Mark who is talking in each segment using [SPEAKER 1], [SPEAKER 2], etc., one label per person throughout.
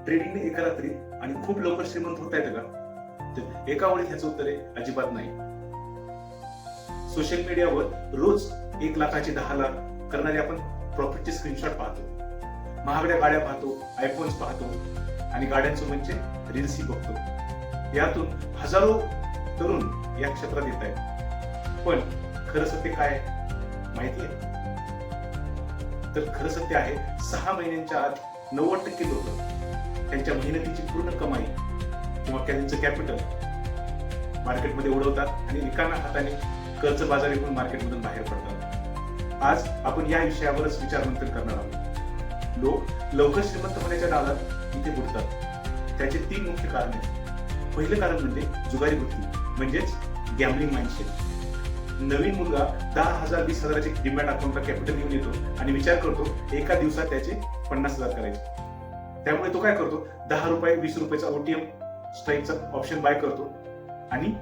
[SPEAKER 1] ट्रेडिंगने एका रात्रीत आणि खूप लवकर श्रीमंत होता येतं का? तर एका ओळीत ह्याचं उत्तर आहे अजिबात नाही. सोशल मीडियावर रोज 1 लाखाचे 10 लाख करणारे आपण प्रॉफिटचे स्क्रीनशॉट पाहतो, महागड्या गाड्या पाहतो, आयफोन्स पाहतो आणि गाड्यांसोबतचे रील्सही बघतो. यातून हजारो तरुण या क्षेत्रात येत आहेत. पण खरं सत्य काय आहे माहिती आहे? तर खरं सत्य आहे 6 महिन्यांच्या आत 90% लोक त्यांच्या मेहनतीची पूर्ण कमाई किंवा त्यांचं कॅपिटल मार्केटमध्ये उडवतात आणि रिकाम्या हाताने कर्जबाजारी होऊन मार्केटमधून बाहेर पडतात. आज आपण या विषयावरच विचारमंथन करणार आहोत. लोक लवकर श्रीमंत होण्याच्या नादात इथे बुडतात. त्याचे 3 मुख्य कारण आहेत. पहिलं कारण म्हणजे जुगारी वृत्ती, म्हणजेच गॅम्बलिंग माइंडसेट. नवीन मुलगा 10,000 20,000चे डिमॅट अकाउंटला कॅपिटल घेऊन येतो आणि विचार करतो एका दिवसात त्याचे 50,000 करायचे. त्यामुळे तो काय करतो, 10 रुपये 20 रुपयाचा ओटीएम स्ट्राईकचा ऑप्शन बाय करतो आणि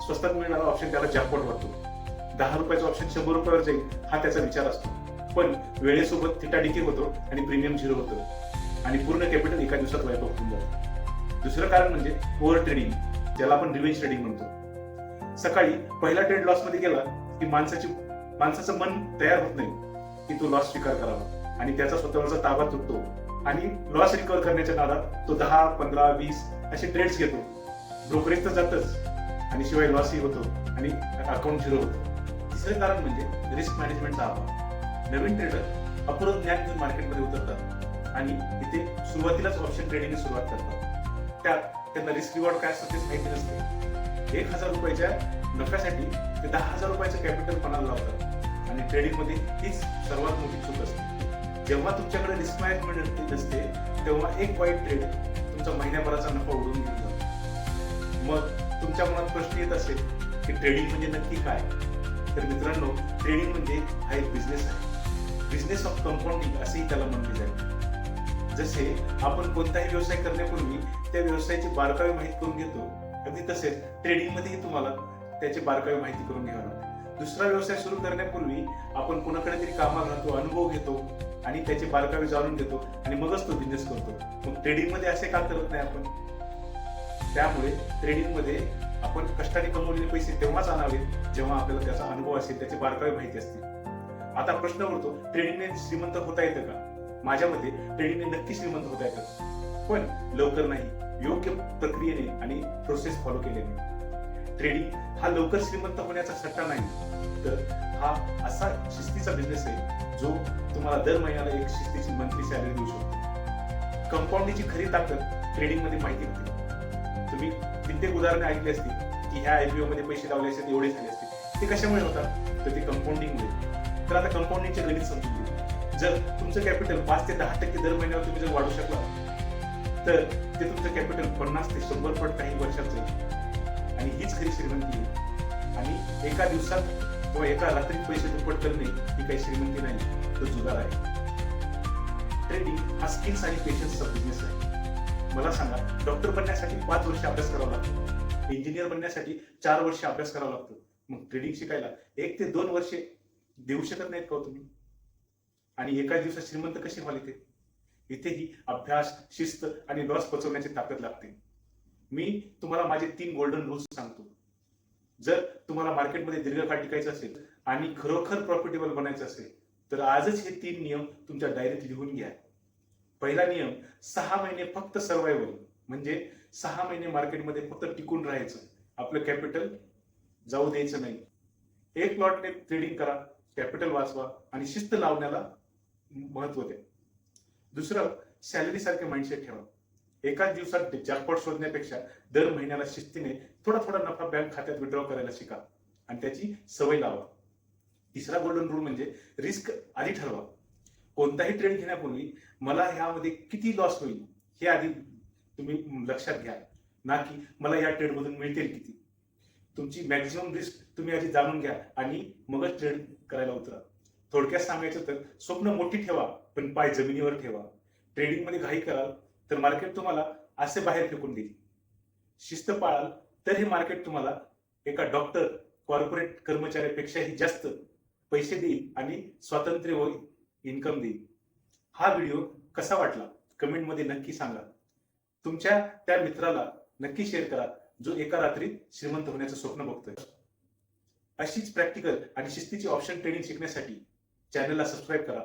[SPEAKER 1] स्वस्तात मिळणारा ऑप्शन त्याला जॅकपॉट वाटतो. 10 रुपयाचा ऑप्शन 100 रुपयावर जाईल हा त्याचा विचार असतो. पण वेळेसोबत थिटाडिकी होतो आणि प्रीमियम 0 होतं आणि पूर्ण कॅपिटल एका दिवसात वाईप होऊन जातं. दुसरं कारण म्हणजे ओव्हर ट्रेडिंग, ज्याला आपण रिव्हेंज ट्रेडिंग म्हणतो. सकाळी पहिला ट्रेड लॉस मध्ये गेला की माणसाचं मन तयार होत नाही की तो लॉस स्वीकार करावा आणि त्याचा स्वतःवरचा ताबा तुटतो आणि लॉस रिकव्हर करण्याच्या नादात तो 10, 15, 20 असे ट्रेड्स घेतो. ब्रोकरेज तर जातच आणि शिवाय लॉसही होतो आणि अकाउंट 0 होतं. तिसरे कारण म्हणजे रिस्क मॅनेजमेंटचा अभाव. नवीन ट्रेडर अपूर्ण ज्ञान घेऊन मार्केटमध्ये उतरतात आणि इथे सुरुवातीलाच ऑप्शन ट्रेडिंगने सुरुवात करतात. त्यात त्यांना रिस्क रिवॉर्ड काय असतं तेच माहिती नसते. 1,000 रुपयाच्या नफ्यासाठी ते 10,000 रुपयाचं कॅपिटल पणाला लावतात आणि ट्रेडिंगमध्ये हीच सर्वात मोठी चूक असते. जेव्हा तुमच्याकडे रिस्क मॅनेजमेंट नसते तेव्हा एक वाईट ट्रेड तुमचा महिन्याभराचा नफा उडवून घेऊन जातो. मग तुमच्या मनात प्रश्न येत असेल की ट्रेडिंग म्हणजे नक्की काय? तर मित्रांनो, ट्रेडिंग म्हणजे हा एक बिझनेस आहे. बिझनेस ऑफ कंपाऊंडिंग असेही त्याला म्हणले जाते. जसे आपण कोणताही व्यवसाय करण्यापूर्वी त्या व्यवसायाची बारकावे माहिती करून घेतो, अगदी तसेच ट्रेडिंग मध्येही तुम्हाला त्याची बारकावे माहिती करून घ्यावी लागते. दुसरा व्यवसाय सुरू करण्यापूर्वी आपण कोणाकडे तरी कामाला राहतो, अनुभव घेतो आणि त्याचे बारकावे जाणून घेतो आणि मगच तो बिझनेस करतो. मग ट्रेडिंग मध्ये असे का करत नाही आपण? त्यामुळे ट्रेडिंग मध्ये आपण कष्टाने कमवलेले पैसे तेव्हाच आणावे जेव्हा आपल्याला त्याचा अनुभव असेल, त्याचे बारकावे माहिती असतील. आता प्रश्न उरतो, ट्रेडिंगने श्रीमंत होता येतं का? माझ्या मते ट्रेडिंगने नक्की श्रीमंत होता येतं, पण लवकर नाही, योग्य प्रक्रियेने आणि प्रोसेस फॉलो केल्याने. ट्रेडिंग हा लवकर श्रीमंत होण्याचा सट्टा नाही, तर हा असा शिस्तीचा बिझनेस आहे जो तुम्हाला दर महिन्याला एक शिस्तीची मंथली सॅलरी देऊ शकतो. कंपाऊंडिंगची खरी ताकद ट्रेडिंग मध्ये माहिती होते. तुम्ही कित्येक उदाहरणे ऐकली असतील की ह्या आयपीओ मध्ये पैसे लावले असते एवढे झाले असते. ते कशामुळे होतात? तर ते कंपाऊंडिंगमुळे. तर आता कंपाऊंडिंगचे गणित समजून घ्या. जर तुमचं कॅपिटल 5 ते 10% दर महिन्यावर तुम्ही जर वाढू शकला तर ते तुमचं कॅपिटल 50 ते 100 पट काही वर्षात जाईल आणि हीच खरी श्रीमंती आहे. आणि एका दिवसात किंवा एका रात्रीत पैसे दुप्पट करणे ही काही श्रीमंती नाही, तो जुगार आहे. ट्रेडिंग हा स्किल्स आणि पेशन्सचा बिझनेस आहे. मला सांगा, डॉक्टर बनण्यासाठी 5 वर्ष अभ्यास करावा लागतो, इंजिनियर बनण्यासाठी 4 वर्ष अभ्यास करावा लागतो. मग ट्रेडिंग शिकायला 1 ते 2 वर्षे देऊ शकत नाहीत का तुम्ही? आणि एका दिवसात श्रीमंत कशी व्हाल? इथेही अभ्यास, शिस्त आणि लॉस पचवण्याची ताकद लागते. मी तुम्हाला माझे 3 गोल्डन रूल्स सांगतो. जर तुम्हाला मार्केटमध्ये दीर्घकाळ टिकायचं असेल आणि खरोखर प्रॉफिटेबल बनायचं असेल तर आजच हे 3 नियम तुमच्या डायरीत लिहून घ्या. पहिला नियम, 6 महिने फक्त सर्व्हायव्हल, म्हणजे 6 महिने मार्केटमध्ये फक्त टिकून राहायचं, आपलं कॅपिटल जाऊ द्यायचं नाही. एक लॉटने ट्रेडिंग करा, कॅपिटल वाचवा आणि शिस्त लावण्याला महत्व द्या. दुसरं, सॅलरी सारखे माइंडसेट ठेवा. एकाच दिवसात जॅकपॉट शोधण्यापेक्षा दर महिन्याला शिस्तीने थोडा थोडा नफा बँक खात्यात विड्रॉ करायला शिका आणि त्याची सवय लावा. तिसरा गोल्डन रूल म्हणजे रिस्क आधी ठरवा. कोणताही ट्रेड घेण्यापूर्वी मला ह्यामध्ये किती लॉस होईल हे आधी तुम्ही लक्षात घ्या, ना की मला या ट्रेडमधून मिळतील किती. तुमची मॅक्झिमम रिस्क तुम्ही आधी जाणून घ्या आणि मगच ट्रेड करायला उतरा. थोडक्यात सांगायचं तर स्वप्न मोठी ठेवा पण पाय जमिनीवर ठेवा. ट्रेडिंग मध्ये घाई कराल तर मार्केट तुम्हाला असे बाहेर फेकून देईल. शिस्त पाळाल तर हे मार्केट तुम्हाला एका डॉक्टर, कॉर्पोरेट कर्मचाऱ्यापेक्षाही जास्त पैसे देईल आणि स्वातंत्र्य व इन्कम देईल. हा व्हिडिओ कसा वाटला कमेंट मध्ये नक्की सांगा. तुमच्या त्या मित्राला नक्की शेअर करा जो एका रात्रीत श्रीमंत होण्याचं स्वप्न बघतोय. अशीच प्रॅक्टिकल आणि शिस्तीची ऑप्शन ट्रेनिंग शिकण्यासाठी चॅनलला सबस्क्राईब करा.